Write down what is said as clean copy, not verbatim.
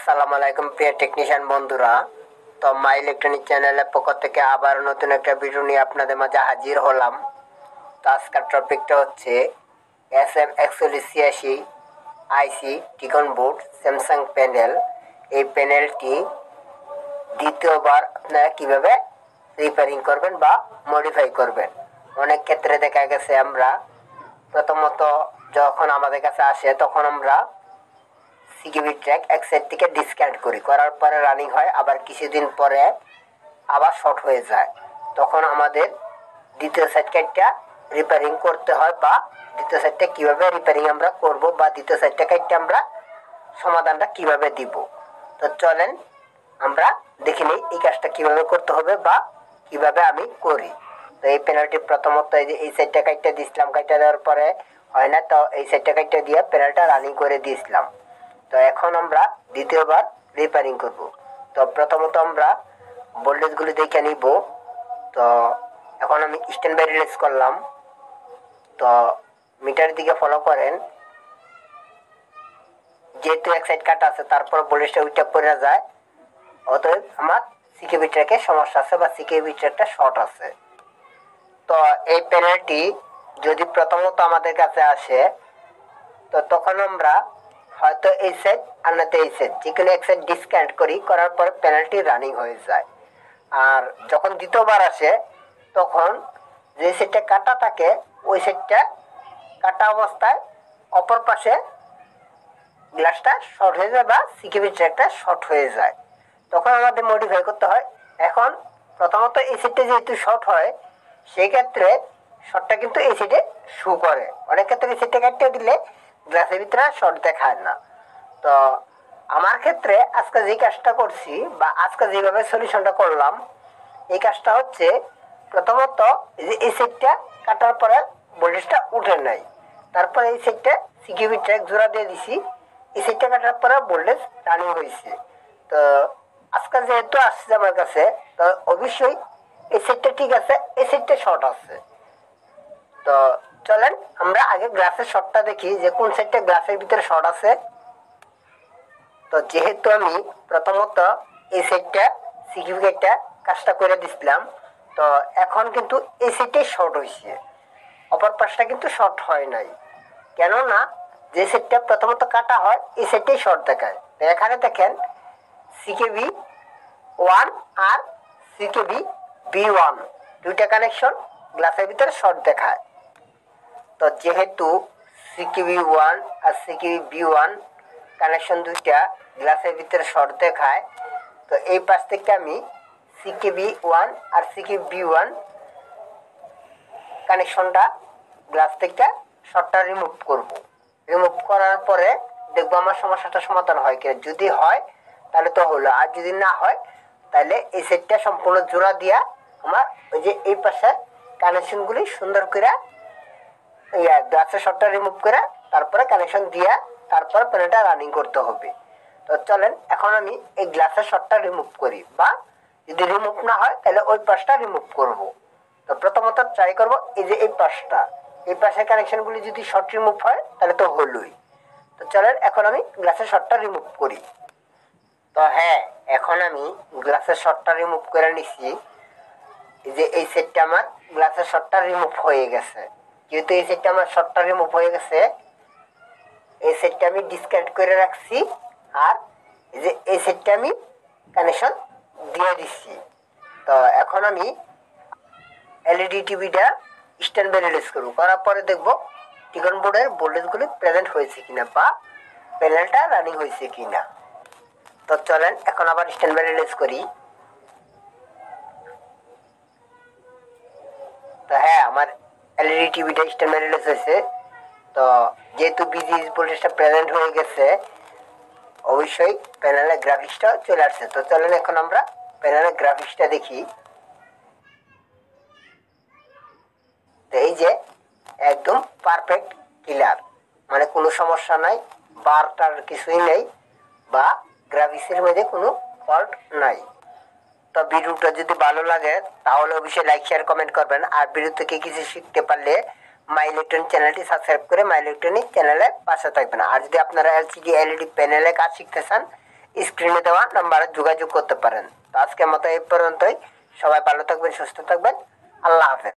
আসসালামু আলাইকুম প্রিয় টেকনিশিয়ান বন্ধুরা। তো মাই ইলেকট্রনিক চ্যানেলের পক্ষ থেকে আবার নতুন একটা ভিডিও নিয়ে আপনাদের মাঝে হাজির হলাম। তো আজকের টপিকটা হচ্ছে SM6186 আইসি টিকন বোর্ড স্যামসাং প্যানেল। এই প্যানেলটি দ্বিতীয়বার আপনারা কীভাবে রিপেয়ারিং করবেন বা মডিফাই করবেন। অনেক ক্ষেত্রে দেখা গেছে আমরা প্রথমত যখন আমাদের কাছে আসে তখন আমরা সিকিউরিটি ট্র্যাক এক সাইড থেকে ডিসকানেক্ট করার পরে রানিং হয়, আবার কিছুদিন পরে আবার শর্ট হয়ে যায়। তখন আমাদের দ্বিতীয় সাইডটা রিপেয়ারিং করতে হয়, বা দ্বিতীয় সাইডটা কীভাবে রিপেয়ারিং আমরা করব বা দ্বিতীয় সাইডটা আমরা সমাধানটা কিভাবে দিব। তো চলেন আমরা দেখে নিই এই কাজটা কীভাবে করতে হবে বা কিভাবে আমি করি। তো এই প্যানেলটি প্রথমত এই সাইডটা কাটটা দিয়েছিলাম, কাটটা দেওয়ার পরে হয় না, তো এই সাইডটা কাটটা দিয়ে প্যানেলটা রানিং করে দিয়েছিলাম। তো এখন আমরা দ্বিতীয়বার রিপেয়ারিং করব। তো প্রথমত আমরা ভোল্টেজগুলি দেখে নিব। তো এখন আমি স্ট্যান্ড বাই রিলিজ করলাম। তো মিটার দিকে ফলো করেন, যেহেতু এক সাইড কাটা আছে তারপর ভোল্টেজটা উইটা পড়ে যায়, অতএব আমার সিকিউরিটি ট্র্যাকে সমস্যা আছে বা সিকিউরিটি ট্র্যাকটা শর্ট আছে। তো এই প্যানেলটি যদি প্রথমত আমাদের কাছে আসে তো তখন আমরা হয়তো এই সেট আর নাতে এই সেট যে কোনো এক সেট ডিসকানেক্ট করার পরে প্যানেলটি রানিং হয়ে যায়। আর যখন দ্বিতীয়বার আসে তখন যে সেটটা কাটা থাকে ওই সেটটা কাটা অবস্থায় অপর পাশে গ্লাসটা শর্ট হয়ে যায় বা সিকিউরিটি ট্র্যাকটা শর্ট হয়ে যায়। তখন আমাদের মডিফাই করতে হয়। এখন প্রথমত এই সেটটা যেহেতু শর্ট হয় সেই ক্ষেত্রে শর্টটা কিন্তু এই সেটে শু করে। অনেক ক্ষেত্রে এই সেটটা কাটতে দিলে গ্লাসের ভিতরে শর্ট দেখায় না। তো আমার ক্ষেত্রে আজকে যে কাজটা করছি বা আজকে যেভাবে সলিউশনটা করলাম, এই কাজটা হচ্ছে প্রথমত এই সেটটা কাটার পরে ভোল্টেজটা উঠে নাই, তারপরে এই সেটটা সিকিউরিটি ট্র্যাক জোড়া দিয়ে দিছি, এই সেটটা কাটার পরে ভোল্টেজ রানিং হয়েছে। তো আজকে যেহেতু আসছে আমার কাছে, তো অবশ্যই এই সেটটা ঠিক আছে, এই সেটটা শর্ট আছে। তো চলেন আমরা আগে গ্লাসের শর্টটা দেখি যে কোন সাইডটা গ্লাসের ভিতরে শর্ট আছে। তো যেহেতু আমি প্রথমত এই সাইডটা সিকিউরিটিটা কাজটা করে দিছিলাম, তো এখন কিন্তু এই সাইডটাই শর্ট হয়েছে, অপর পাশটা কিন্তু শর্ট হয় নাই। কেননা যে সাইডটা প্রথমত কাটা হয় এই সাইডটাই শর্ট দেখায়। তো এখানে দেখেন সিকেবি 1 আর সিকেবি B1 দুইটা কানেকশন গ্লাসের ভিতরে শর্ট দেখায়। তো যেহেতু সিকিউবি 1 আর সিকিউবি B1 কানেকশন দুইটা গ্লাসের ভিতরে শর্ট দেখায়, তো এই পাশ থেকে আমি সিকিউবি 1 আর সিকিউবি B1 কানেকশনটা গ্লাস থেকে শর্টটা রিমুভ করব। রিমুভ করার পরে দেখবো আমার সমস্যাটা সমাধান হয় কিনা। যদি হয় তাহলে তো হলো, আর যদি না হয় তাহলে এই সেটটা সম্পূর্ণ জোড়া দিয়া আমার ওই যে এই পাশে কানেকশনগুলি সুন্দর করে গ্লাসের শর্টটা রিমুভ করে তারপরে কানেকশন দিয়া তারপর প্যানেলটা রানিং করতে হবে। তো চলেন এখন আমি এই গ্লাসের শর্টটা রিমুভ করি, বা যদি রিমুভ না হয় তাহলে ওই পাশটা রিমুভ করব। তো প্রথমত ট্রাই করব এই যে এই পাশটা, এই পাশের কানেকশনগুলি যদি শর্ট রিমুভ হয় তাহলে তো হলোই। তো চলেন এখন আমি গ্লাসের শর্টটা রিমুভ করি। তো হ্যাঁ, এখন আমি গ্লাসের শর্টটা রিমুভ করে নিছি। এই যে এই সেটটা আমার গ্লাসের শর্টটা রিমুভ হয়ে গেছে। যেহেতু এই সেটটা আমার শর্টটা রিমুভ হয়ে গেছে, এই সেটটা আমি ডিসকানেক্ট করে রাখছি, আর এই যে এই সেটটা আমি কানেকশন দিয়ে দিচ্ছি। তো এখন আমি এলইডি টিভিটা স্ট্যান্ড বাই রিলিজ করবো, করার পরে দেখবো টিকন বোর্ডের ভোল্টেজগুলি প্রেজেন্ট হয়েছে কিনা বা প্যানেলটা রানিং হয়েছে কিনা। তো চলেন এখন আবার স্ট্যান্ড বাই রিলিজ করি। তো হ্যাঁ, আমার এলইডি টিভিটা স্ট্যান্ড বাই রিলিজ হয়েছে। তো যেহেতু বিজি ভোল্টেজটা প্রেজেন্ট হয়ে গেছে, অবশ্যই প্যানেলের গ্রাফিক্সটা চলে আসছে। তো চলেন এখন আমরা প্যানেলের গ্রাফিক্সটা দেখি। তো এই যে একদম পারফেক্ট ক্লিয়ার, মানে কোনো সমস্যা নাই, বারটার কিছুই নেই বা গ্রাফিক্সের মধ্যে কোনো ফল্ট নাই। তো ভিডিওটা যদি ভালো লাগে তাহলে অবশ্যই লাইক শেয়ার কমেন্ট করবেন। আর ভিডিও থেকে কিছু শিখতে পারলে মাই ইলেকট্রনিক চ্যানেলটি সাবস্ক্রাইব করে মাই ইলেকট্রনিক চ্যানেলের পাশে থাকবেন। আর যদি আপনারা এলসিডি এলইডি প্যানেলে কাজ শিখতে চান, স্ক্রিনে দেওয়া নাম্বারে যোগাযোগ করতে পারেন। তো আজকের মতো এই পর্যন্তই। সবাই ভালো থাকবেন, সুস্থ থাকবেন। আল্লাহ হাফেজ।